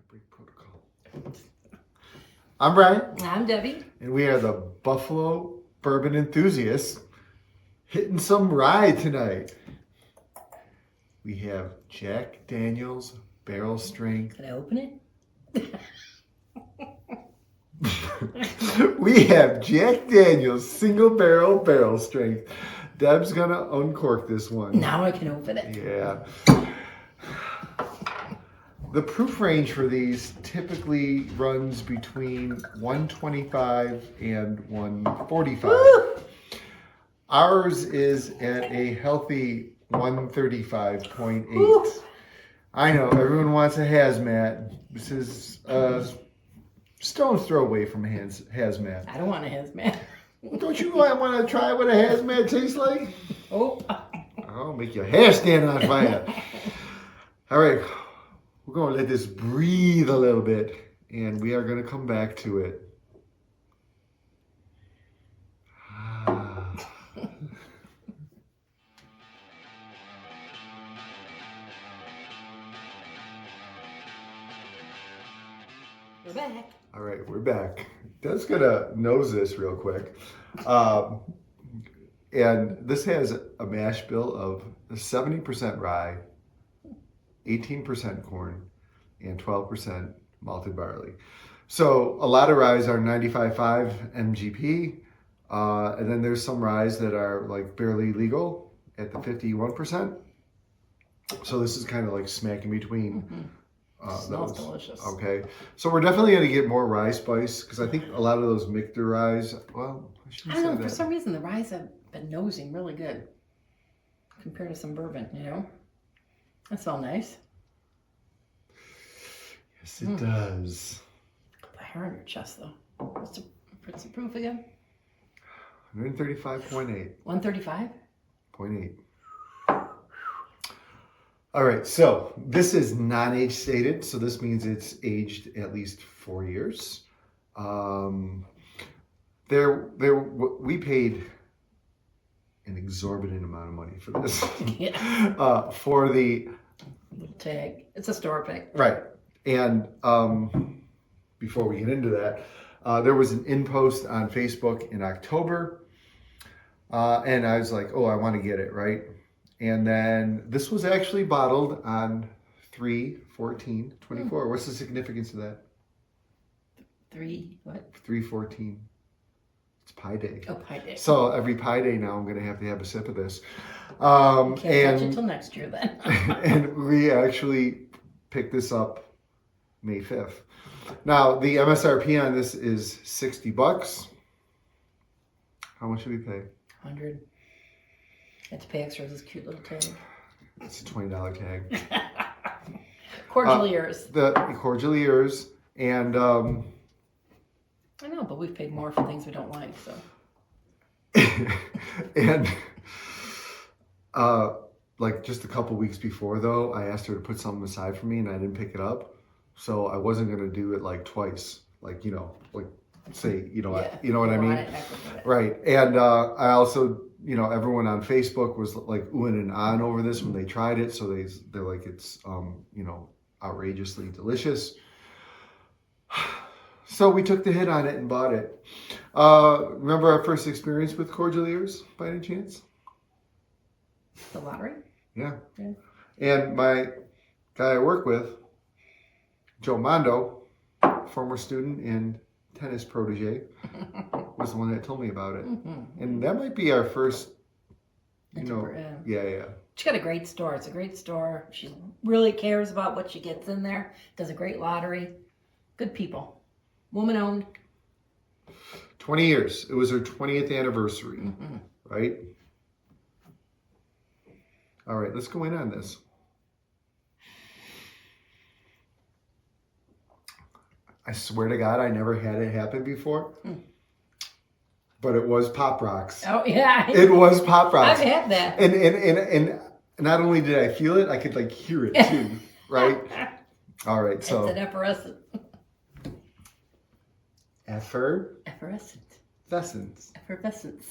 break protocol. I'm Brian. I'm Debbie. And we are the Buffalo Bourbon Enthusiasts hitting some rye tonight. We have Jack Daniel's Barrel Strength. Can I open it? We have Jack Daniel's Single Barrel Strength. Deb's gonna uncork this one. Now I can open it. Yeah. The proof range for these typically runs between 125 and 145. Woo! Ours is at a healthy 135.8. Woo! I know, everyone wants a hazmat. This is a stone's throw away from a hazmat. I don't want a hazmat. Don't you want to try what a hazmat tastes like? Oh. I'll make your hair stand on fire. All right. We're going to let this breathe a little bit, and we are going to come back to it. We're back. All right, we're back. Just going to nose this real quick. And this has a mash bill of 70% rye, 18% corn, and 12% malted barley. So a lot of ryes are 95.5 MGP, and then there's some ryes that are like barely legal at the 51%. So this is kind of like smack in between. Smells delicious. Okay, so we're definitely going to get more rye spice because I think a lot of those Michter ryes, well, I I shouldn't don't say know, that. for some reason the ryes have been nosing really good compared to some bourbon, you know? That smells nice. Yes, it does. Put the hair on your chest though. What's the proof again? 135.8. 135? 0.8. All right, so this is non-age stated, so this means it's aged at least 4 years. We paid an exorbitant amount of money for this. Yeah. For the Little tag. It's a store pick. right, and before we get into that, there was an in post on Facebook in October, and I was like, oh, I want to get it, right? And then this was actually bottled on 3/14/24. What's the significance of that? 3/14. It's Pi Day. Oh, Pi Day. So every Pi Day now I'm going to have a sip of this. Can't touch it until next year then. And we actually picked this up May 5th. Now the MSRP on this is $60. How much did we pay? 100. Had to pay extra for this cute little tag. It's a $20 tag. Cordially yours. The cordially yours, and I know, but we've paid more for things we don't like, so. and like just a couple weeks before though, I asked her to put something aside for me, and I didn't pick it up, so I wasn't gonna do it like twice, like like say you know what I mean, right? And I also. Everyone on Facebook was like oohing and ahhing over this when they tried it. So they're like, it's, outrageously delicious. So we took the hit on it and bought it. Remember our first experience with Cordeliers by any chance? The lottery? Yeah. And my guy I work with, Joe Mondo, former student and tennis protege, was the one that told me about it. Mm-hmm. And that might be our first, yeah. She's got a great store. It's a great store. She really cares about what she gets in there. Does a great lottery. Good people. Woman owned. 20 years. It was her 20th anniversary, right? All right, let's go in on this. I swear to God, I never had it happen before. But it was Pop Rocks. Oh, yeah. It was Pop Rocks. I've had that. And not only did I feel it, I could like hear it too, right? All right, so. It's an effervescent. Effervescence. Effervescence.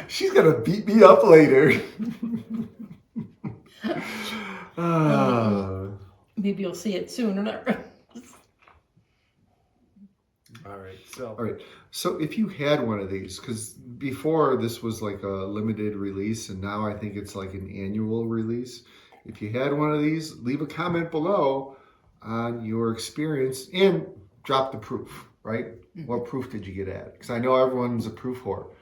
She's going to beat me up later. Maybe you'll see it soon or not. All right. So if you had one of these, because before this was like a limited release, and now I think it's like an annual release. If you had one of these, leave a comment below on your experience and drop the proof, right? Mm-hmm. What proof did you get at? Because I know everyone's a proof whore.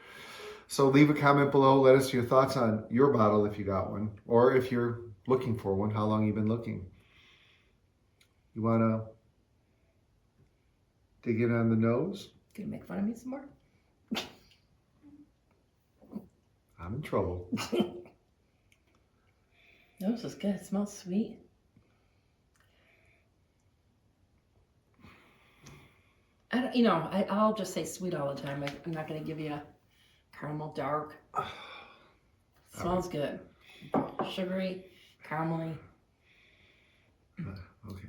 So leave a comment below. Let us your thoughts on your bottle if you got one, or if you're looking for one, how long you've been looking. You want to dig in on the nose? Gonna make fun of me some more? I'm in trouble. Nose is good. It smells sweet. I'll just say sweet all the time. I'm not gonna give you a caramel dark. Smells good. Sugary, caramely. Okay.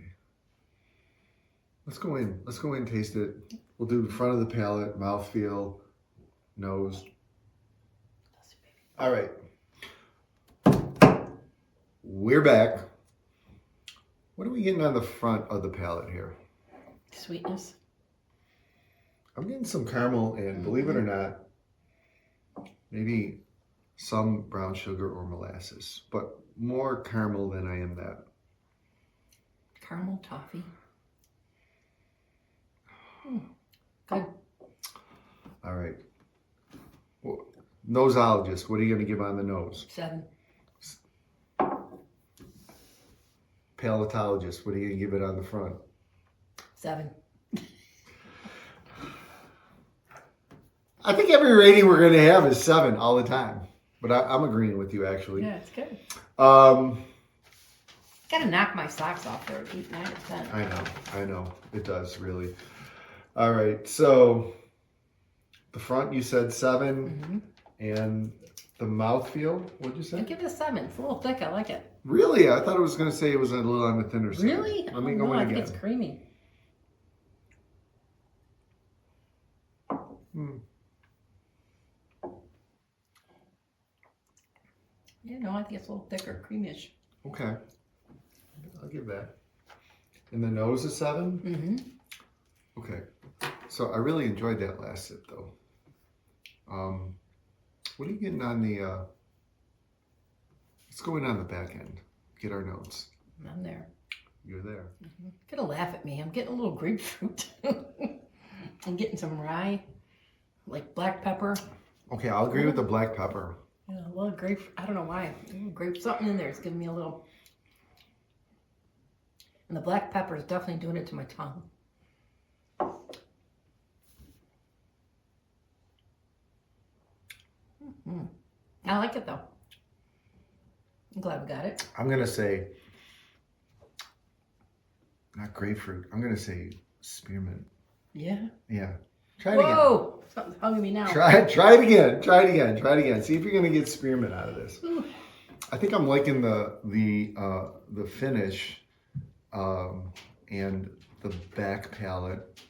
Let's go in and taste it. We'll do the front of the palate, mouthfeel, nose. All right. We're back. What are we getting on the front of the palate here? Sweetness. I'm getting some caramel and, believe it or not, maybe some brown sugar or molasses, but more caramel than I am that. Caramel toffee. Good. All right. Well, nosologist, what are you going to give on the nose? 7. Palatologist, what are you going to give it on the front? 7. I think every rating we're going to have is 7 all the time. But I'm agreeing with you, actually. Yeah, it's good. Gotta knock my socks off for 8, 9, or 10. I know. It does, really. All right, so the front you said 7, and the mouthfeel, what'd you say? I give it a 7. It's a little thick. I like it. Really? I thought it was going to say it was a little on the thinner side. Really? Let me go in I again. think it's creamy. Yeah, no, I think it's a little thicker, creamish. Okay. I'll give that. And the nose is 7? Okay. So I really enjoyed that last sip, though. What are you getting on the... Let's go in on the back end. Get our notes. I'm there. You're there. Gonna laugh at me. I'm getting a little grapefruit. I'm getting some rye, like black pepper. Okay, I'll agree with the black pepper. Yeah, a little grape. I don't know why. Grape something in there. It's giving me a little. And the black pepper is definitely doing it to my tongue. I like it though. I'm glad we got it. I'm gonna say not grapefruit. I'm gonna say spearmint. Yeah. Yeah. Try it again. Whoa! Something's hugging me now. Try it again. Try it again. See if you're gonna get spearmint out of this. Ooh. I think I'm liking the finish and the back palate.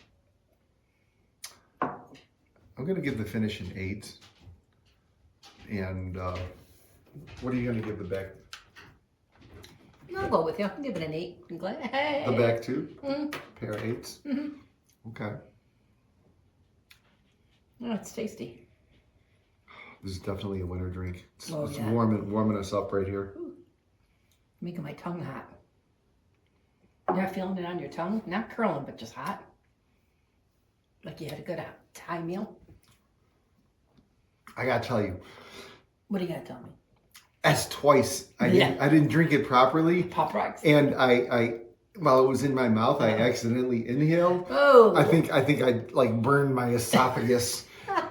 I'm gonna give the finish an 8. And what are you gonna give the back? I'll go with you. I'll give it an 8. I'm glad. Hey. The back too? Pair of 8s? Okay. Oh, it's tasty. This is definitely a winter drink. It's yeah. warming us up right here. Ooh. Making my tongue hot. You're not feeling it on your tongue? Not curling, but just hot. Like you had a good Thai meal. I gotta tell you. What do you gotta tell me? That's twice. I didn't drink it properly. Pop rocks. And I while it was in my mouth, I accidentally inhaled. Oh. I think I like burned my esophagus.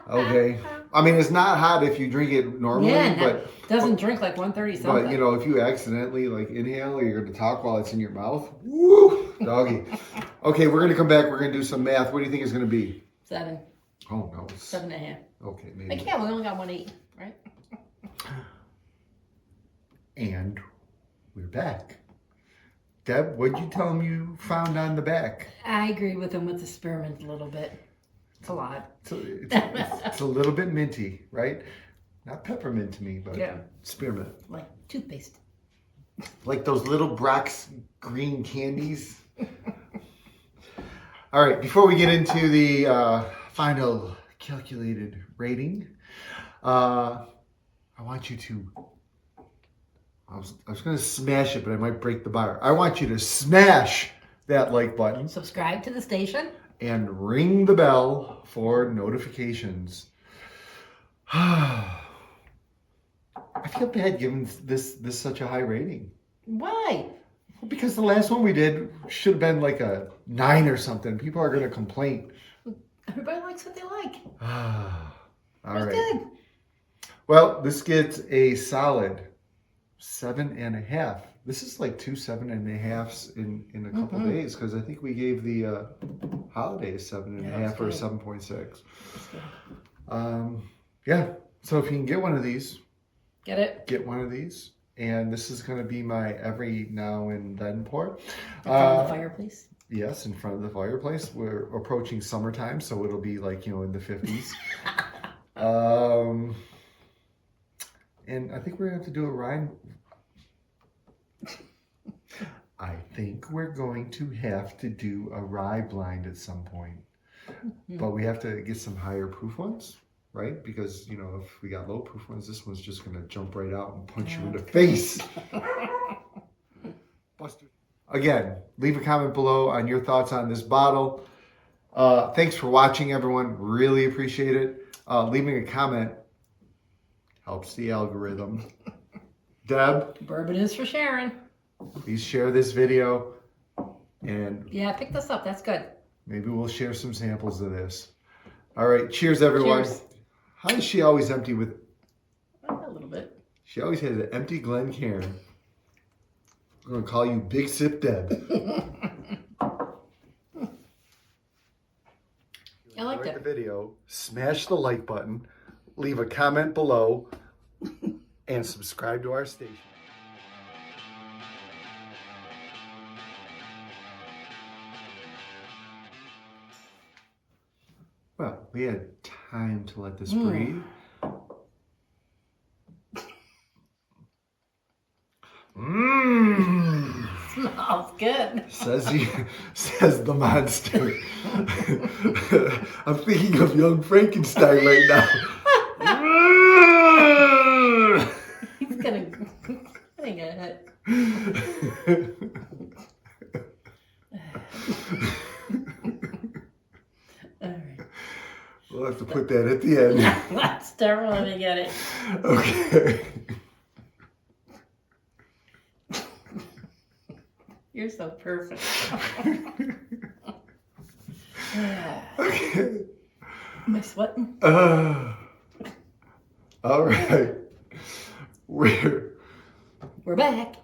Okay. I mean, it's not hot if you drink it normally, but doesn't drink like 130 something. But you know, if you accidentally like inhale or you're going to talk while it's in your mouth, woo, doggy. Okay, we're going to come back. We're going to do some math. What do you think it's going to be? 7. Oh no. 7.5. Okay, maybe. I can't. We only got 1 8, right? And we're back. Deb, what'd you tell him you found on the back? I agree with him with the spearmint a little bit. It's a lot. It's a little bit minty, right? Not peppermint to me, but spearmint. Like toothpaste. Like those little Brock's green candies. All right, before we get into the final calculated rating, I want you to, I was going to smash it, but I might break the bar. I want you to smash that like button. Subscribe to the station. And ring the bell for notifications. I feel bad giving this such a high rating. Why? Because the last one we did should have been like a 9 or something. People are going to complain. Everybody likes what they like. All It's right. good. Well, this gets a solid 7.5. This is like 2 7.5s in a couple days, because I think we gave the holidays 7.5 or 7.6. Yeah. So if you can get one of these, get one of these. And this is going to be my every now and then pour. In front of the fireplace? Yes, in front of the fireplace. We're approaching summertime, so it'll be like, in the 50s. And I think we're going to have to do a rhyme. I think we're going to have to do a rye blind at some point. But we have to get some higher proof ones, right? Because, if we got low proof ones, this one's just going to jump right out and punch you in the face. Buster. Again, leave a comment below on your thoughts on this bottle. Thanks for watching, everyone. Really appreciate it. Leaving a comment helps the algorithm. Deb? Bourbon is for Sharon. Please share this video, and yeah, pick this up. That's good. Maybe we'll share some samples of this. All right, cheers, everyone. Cheers. How does she always empty with? A little bit. She always has an empty Glencairn. I'm gonna call you Big Sip Deb. I liked it. The video. Smash the like button. Leave a comment below, and subscribe to our station. Well, we had time to let this breathe. Smells good. Says the monster. I'm thinking of young Frankenstein right now. He's gonna hit. All right. We'll have to put that at the end. Let's definitely get it. Okay. You're so perfect. Okay. Am I sweating? All right. We're back.